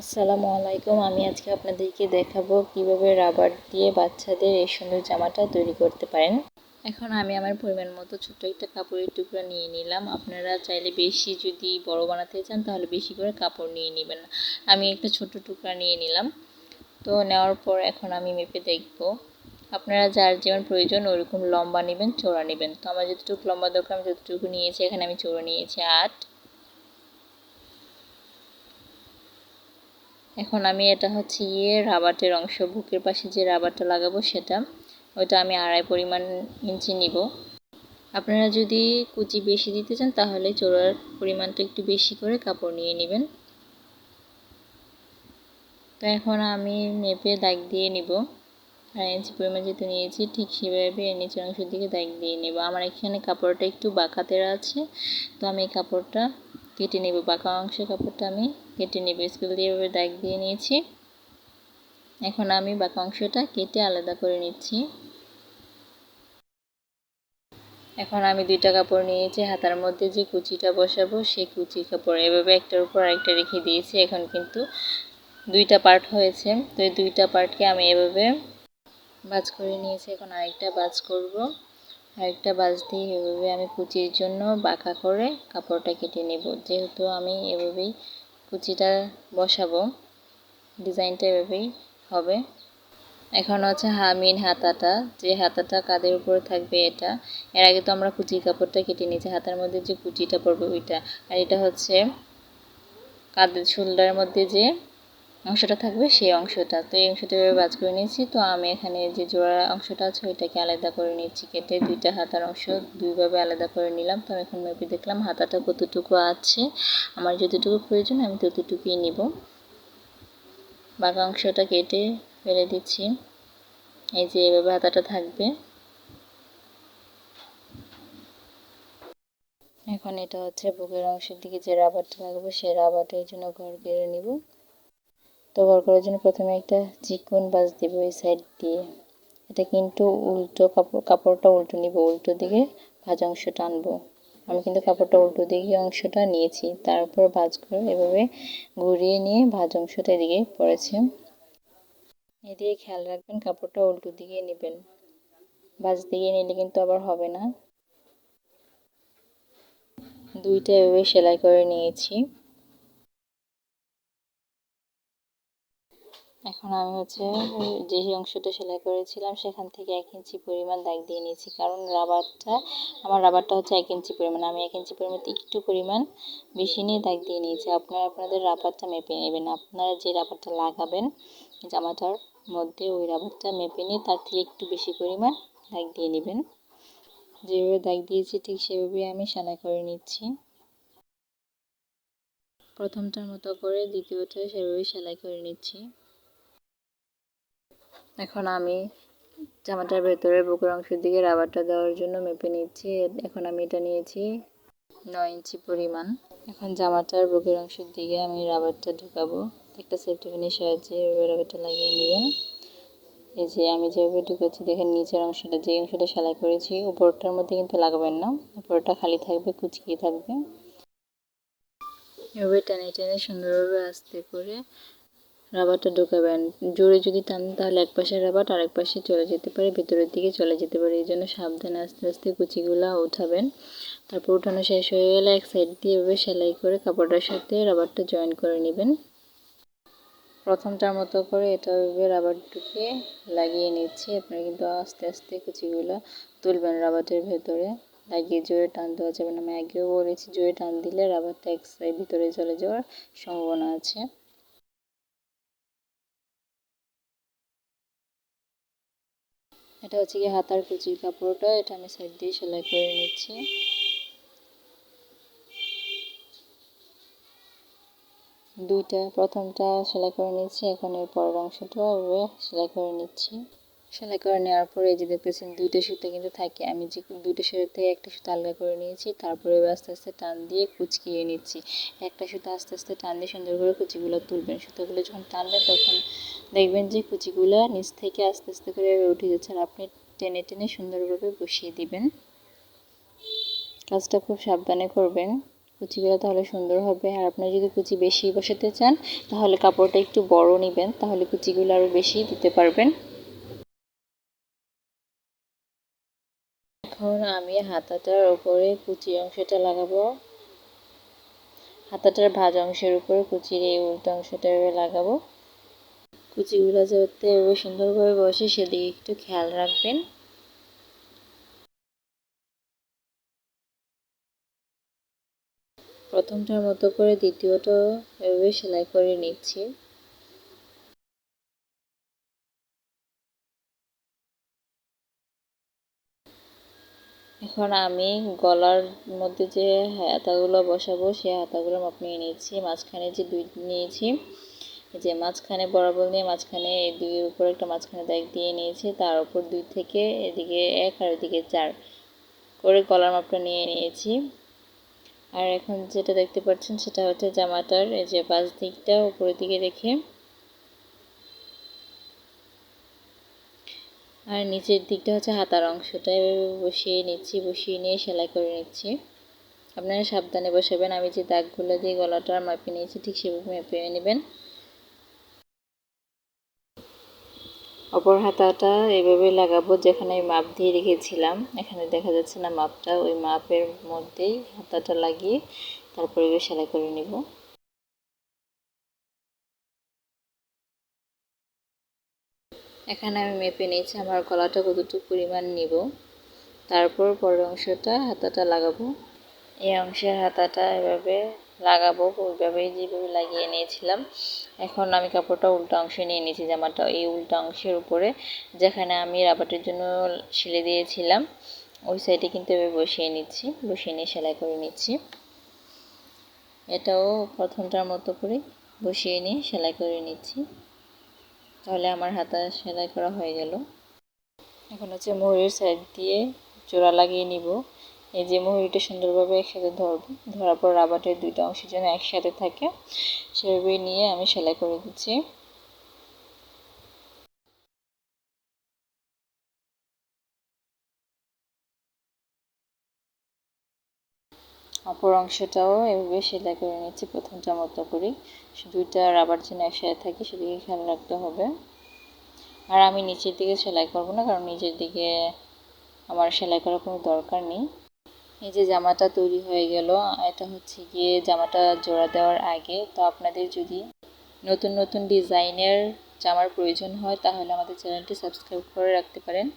আসসালামু আলাইকুম। আমি আজকে আপনাদেরকে দেখাবো কিভাবে রাবার দিয়ে বাচ্চাদের এই সুন্দর জামাটা তৈরি করতে পারেন। এখন আমি আমার পরিমাণ মতো ছোট্ট একটা কাপড়ের টুকরা নিয়ে নিলাম। আপনারা চাইলে বেশি যদি বড় বানাতে চান তাহলে বেশি করে কাপড় নিয়ে নেবেন। আমি একটা ছোট্ট টুকরা নিয়ে নিলাম। তো নেওয়ার পর এখন আমি মেপে দেখব। আপনারা যার যেমন প্রয়োজন ওরকম লম্বা নেবেন, চওড়া নেবেন। তো আমার যতটুকু লম্বা দরকার আমি যতটুকু নিয়েছি। এখানে আমি চওড়া নিয়েছি 8। এখন আমি এটা হচ্ছে রাবারের অংশ, বুকের পাশে যে রাবারটা লাগাবো সেটা, ওইটা আমি 2.5 পরিমাণ ইঞ্চি নিব। আপনারা যদি কুচি বেশি দিতে চান তাহলে চওড়ার পরিমাণটা একটু বেশি করে কাপড় নিয়ে নেবেন। তো এখন আমি মেপে দাগ দিয়ে নিব। 2.5 ইঞ্চি পরিমাণ যেহেতু নিয়েছি ঠিক সেভাবে নিচের অংশের দিকে দাগ দিয়ে নেব। আমার এখানে কাপড়টা একটু বাঁকা তেড়া আছে, তো আমি এই কাপড়টা কেটে নেব। বাঁকা অংশের কাপড়টা আমি কেটে নেব। স্কেল দিয়ে এভাবে দাগ দিয়ে নিয়েছি। এখন আমি বাঁকা অংশটা কেটে আলাদা করে নিচ্ছি। এখন আমি 2টা কাপড় নিয়েছি, হাতার মধ্যে যে কুচিটা বসাবো সেই কুচি কাপড় এভাবে একটার উপর আরেকটা রেখে দিয়েছি। এখন কিন্তু 2টা পার্ট হয়েছে। তো এই 2টা পার্টকে আমি এভাবে ভাঁজ করে নিয়েছি। এখন আরেকটা ভাঁজ করব। আরেকটা ভাঁজ দিয়ে এভাবে আমি কুচির জন্য বাঁকা করে কাপড়টা কেটে নেব। যেহেতু আমি এভাবেই কুচিটা বসাবো, ডিজাইনটা এভাবেই হবে। এখন হচ্ছে মেন হাতাটা, যে হাতাটা কাঁধের উপরে থাকবে এটা। এর আগে তো আমরা কুচির কাপড়টা কেটে নিয়েছি, হাতার মধ্যে যে কুচিটা পড়বে ওইটা। আর এটা হচ্ছে কাঁধের শোল্ডারের মধ্যে যে অংশটা থাকবে সেই অংশটা। তো এই অংশটা এভাবে ভাঁজ করে নিয়েছি। তো আমি এখানে যে জোড়া অংশটা আছে ওইটাকে আলাদা করে নিচ্ছি। কেটে 2টা হাতার অংশ দুইভাবে আলাদা করে নিলাম। তো এখন মেপে দেখলাম হাতাটা কতটুকু আছে। আমার যতটুকু প্রয়োজন আমি ততটুকুই নিব। বাঁকা অংশটা কেটে ফেলে দিচ্ছি। এই যে এভাবে হাতাটা থাকবে। এখন এটা হচ্ছে বুকের অংশের দিকে যে রাবারটা লাগাবো সেই রাবারটার জন্য ঘর কেটে নিব। তো ঘর করার জন্য প্রথমে একটা চিকন বাঁশ দিব এই সাইড দিয়ে। এটা কিন্তু উল্টো কাপড়টা উল্টো নিব, উল্টো দিকে ভাঁজ অংশ টানবো। আমি কিন্তু কাপড়টা উল্টো দিকে অংশটা নিয়েছি, তারপর ভাঁজ করে এভাবে ঘুরিয়ে নিয়ে ভাঁজ অংশটা এদিকে পড়েছে। এদিকে খেয়াল রাখবেন কাপড়টা উল্টো দিকে নেবেন, ভাঁজ দিকে নিলে কিন্তু আবার হবে না। 2টা এভাবে সেলাই করে নিয়েছি। এখন আমি হচ্ছে যে অংশটা সেলাই করেছিলাম সেখান থেকে 1 ইঞ্চি পরিমাণ দাগ দিয়ে নিয়েছি, কারণ আমার রাবারটা হচ্ছে 1 ইঞ্চি পরিমাণ। আমি 1 ইঞ্চি পরিমাণ একটু পরিমাণ বেশি নিয়ে দাগ দিয়ে নিয়েছি। আপনারা আপনাদের রাবারটা মেপে নেবেন। আপনারা যে রাবারটা লাগাবেন জামাটার মধ্যে ওই রাবারটা মেপে নিয়ে তার থেকে একটু বেশি পরিমাণ দাগ দিয়ে নেবেন। যেভাবে দাগ দিয়েছি ঠিক সেভাবে আমি সেলাই করে নিচ্ছি। প্রথমটার মতো করে দ্বিতীয়টা সেভাবে সেলাই করে নিচ্ছি। এখন আমি জামাটার ভেতরে বুকের অংশের দিকে রাবারটা দেওয়ার জন্য মেপে নিচ্ছি। এখন আমি এটা নিয়েছি 9 ইঞ্চি পরিমাণ। এখন জামাটার বুকের অংশের দিকে আমি রাবারটা ঢুকাবো। একটা সেফটি পিনের সাহায্যে রাবারটা লাগিয়ে নেবেন। এই যে আমি যেভাবে ঢুকেছি দেখেন, নিচের অংশটা যে অংশটা সেলাই করেছি উপরটার মধ্যে কিন্তু লাগাবেন না, উপরটা খালি থাকবে, কুচকিয়ে থাকবে। এভাবে টেনে টেনে সুন্দরভাবে আস্তে করে রাবারটা ঢোকাবেন। জোরে যদি টানেন তাহলে এক পাশের রাবার আরেক পাশে চলে যেতে পারে, ভেতরের দিকে চলে যেতে পারে। এই জন্য সাবধানে আস্তে আস্তে কুচিগুলা উঠাবেন। তারপর উঠানো শেষ হয়ে গেলে এক সাইড দিয়ে এভাবে সেলাই করে কাপড়টার সাথে রাবারটা জয়েন করে নেবেন। প্রথমটার মতো করে এটা এভাবে রাবার ঢুকিয়ে লাগিয়ে নিচ্ছি। আপনারা কিন্তু আস্তে আস্তে কুচিগুলা তুলবেন রাবারের ভেতরে, লাগিয়ে জোরে টান দেওয়া যাবে না। আমি আগেও বলেছি জোরে টান দিলে রাবারটা এক সাইড ভিতরে চলে যাওয়ার সম্ভাবনা আছে। এটা হচ্ছে কি হাতার কুচির কাপড়টা, এটা আমি সাইড দিয়ে সেলাই করে নিচ্ছি। প্রথমটা সেলাই করে নিচ্ছি, এখন এর পরের অংশটা সেলাই করে নিচ্ছি। সেলাই করে নেওয়ার পরে এই যে দেখতেছেন 2টা সুতা কিন্তু থাকে, আমি যে 2টা সুতা থেকে একটা সুতা আলগা করে নিয়েছি। তারপরে আস্তে আস্তে টান দিয়ে কুচকিয়ে নিচ্ছি। একটা সুতা আস্তে আস্তে টান দিয়ে সুন্দর করে কুচিগুলো তুলবেন। সুতাগুলো যখন টানবেন তখন দেখবেন যে কুচিগুলো নিচ থেকে আস্তে আস্তে করে উঠে যাচ্ছে, আর আপনি টেনে টেনে সুন্দরভাবে বসিয়ে দিবেন। কাজটা খুব সাবধানে করবেন। কুচিগুলো তাহলে সুন্দর হবে। আর আপনারা যদি কুচি বেশি বসাতে চান তাহলে কাপড়টা একটু বড় নেবেন, তাহলে কুচিগুলো আরও বেশি দিতে পারবেন। এখন আমি হাতাটার উপরে কুচি অংশটা লাগাবো। হাতাটার ভাঁজ অংশের উপরে কুচির এই উল্টো অংশটা লাগাবো। কুচিগুলো যাতে সুন্দরভাবে বসে সেদিকে একটু খেয়াল রাখবেন। প্রথমটার মতো করে দ্বিতীয়টা এভাবে সেলাই করে নিচ্ছি। এখন আমি গলার মধ্যে যে হাতাগুলো বসাবো সেই হাতাগুলো মাপ নিয়ে নিয়েছি। মাঝখানে যে দুই নিয়েছি, যে মাঝখানে বরাবর নিয়ে মাঝখানে এই দুইয়ের উপর একটা মাঝখানে দাগ দিয়ে নিয়েছি, তার উপর 2 থেকে এদিকে 1 আর এদিকে 4 করে গলার মাপটা নিয়ে নিয়েছি। আর এখন যেটা দেখতে পাচ্ছেন সেটা হচ্ছে জামাটার এই যে বাস দিকটা উপরের দিকে রেখে আর নিচের দিকটা হচ্ছে হাতার অংশটা এভাবে বসিয়ে নিচ্ছি। বসিয়ে নিয়ে সেলাই করে নিচ্ছি। আপনারা সাবধানে বসাবেন। আমি যে দাগগুলো দিয়ে গলাটা মাপে নিয়েছি ঠিক সেভাবে মেপে নেবেন। অপর হাতাটা এভাবে লাগাবো যেখানে আমি মাপ দিয়ে রেখেছিলাম। এখানে দেখা যাচ্ছে না মাপটা, ওই মাপের মধ্যেই হাতাটা লাগিয়ে তারপরে সেলাই করে নিব। এখানে আমি মেপে নিয়েছি আমার গলাটা কতটুকু পরিমাণ নিব, তারপর পরের অংশটা হাতাটা লাগাবো। এই অংশের হাতাটা এভাবে লাগাবো, ওইভাবেই যেভাবে লাগিয়ে নিয়েছিলাম। এখন আমি কাপড়টা উল্টা অংশে নিয়ে নিয়েছি জামাটা, এই উল্টা অংশের উপরে যেখানে আমি রাবারের জন্য সেলাই দিয়েছিলাম ওই সাইডে কিন্তু এভাবে বসিয়ে নিচ্ছি। বসিয়ে নিয়ে সেলাই করে নিচ্ছি। এটাও প্রথমটার মতো করে বসিয়ে নিয়ে সেলাই করে নিচ্ছি। তাহলে আমার হাতা সেলাই করা হয়ে গেল। এখন হচ্ছে মুহুরির সাইড দিয়ে জোড়া লাগিয়ে নিব। এই যে মুহুরিটা সুন্দরভাবে একসাথে ধরবো, ধরার পর রাবারের দুইটা অংশ যেন একসাথে থাকে সেভাবে নিয়ে আমি সেলাই করে দিচ্ছি। অপর অংশটাও এভাবে সেলাই করে নিচ্ছি প্রথমটার মতো করি। দুইটা রাবার যেন একসাথে থাকে সেদিকে খেয়াল রাখতে হবে। আর আমি নিচের দিকে সেলাই করব না, কারণ নিচের দিকে আমার সেলাই করার কোনো দরকার নেই। এই যে জামাটা তৈরি হয়ে গেল। এটা হচ্ছে গিয়ে জামাটা জোড়া দেওয়ার আগে। তো আপনাদের যদি নতুন নতুন ডিজাইনের জামার প্রয়োজন হয় তাহলে আমাদের চ্যানেলটি সাবস্ক্রাইব করে রাখতে পারেন।